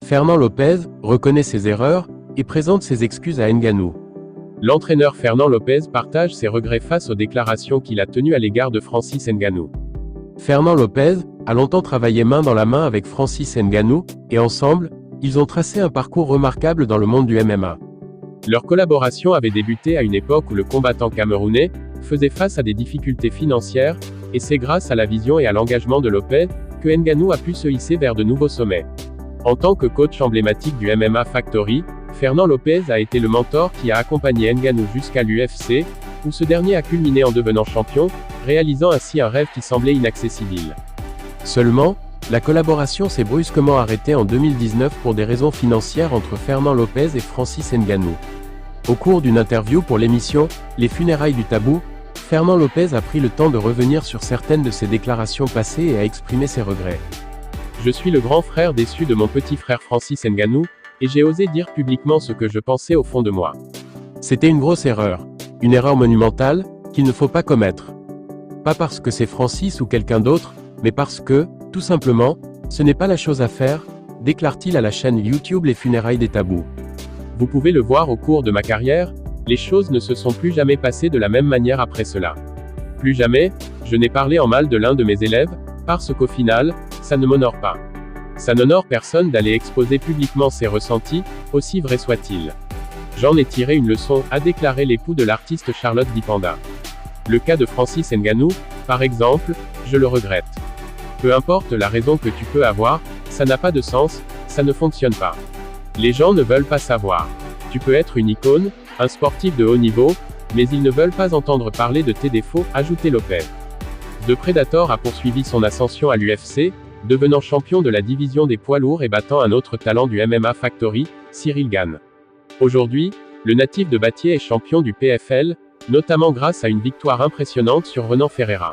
Fernand Lopez reconnaît ses erreurs et présente ses excuses à Ngannou. L'entraîneur Fernand Lopez partage ses regrets face aux déclarations qu'il a tenues à l'égard de Francis Ngannou. Fernand Lopez a longtemps travaillé main dans la main avec Francis Ngannou, et ensemble, ils ont tracé un parcours remarquable dans le monde du MMA. Leur collaboration avait débuté à une époque où le combattant camerounais faisait face à des difficultés financières, et c'est grâce à la vision et à l'engagement de Lopez que Ngannou a pu se hisser vers de nouveaux sommets. En tant que coach emblématique du MMA Factory, Fernand Lopez a été le mentor qui a accompagné Ngannou jusqu'à l'UFC, où ce dernier a culminé en devenant champion, réalisant ainsi un rêve qui semblait inaccessible. Seulement, la collaboration s'est brusquement arrêtée en 2019 pour des raisons financières entre Fernand Lopez et Francis Ngannou. Au cours d'une interview pour l'émission « Les funérailles du tabou », Fernand Lopez a pris le temps de revenir sur certaines de ses déclarations passées et a exprimé ses regrets. Je suis le grand frère déçu de mon petit frère Francis Ngannou, et j'ai osé dire publiquement ce que je pensais au fond de moi. C'était une grosse erreur. Une erreur monumentale, qu'il ne faut pas commettre. Pas parce que c'est Francis ou quelqu'un d'autre, mais parce que, tout simplement, ce n'est pas la chose à faire, déclare-t-il à la chaîne YouTube Les Funérailles des Tabous. Vous pouvez le voir au cours de ma carrière, les choses ne se sont plus jamais passées de la même manière après cela. Plus jamais, je n'ai parlé en mal de l'un de mes élèves, parce qu'au final, ça ne m'honore pas. Ça n'honore personne d'aller exposer publiquement ses ressentis, aussi vrai soit-il. J'en ai tiré une leçon, a déclaré l'époux de l'artiste Charlotte Dipanda. Le cas de Francis Ngannou, par exemple, je le regrette. Peu importe la raison que tu peux avoir, ça n'a pas de sens, ça ne fonctionne pas. Les gens ne veulent pas savoir. Tu peux être une icône, un sportif de haut niveau, mais ils ne veulent pas entendre parler de tes défauts, ajoutait Lopez. The Predator a poursuivi son ascension à l'UFC, devenant champion de la division des poids lourds et battant un autre talent du MMA Factory, Cyril Gane. Aujourd'hui, le natif de Battier est champion du PFL, notamment grâce à une victoire impressionnante sur Renan Ferreira.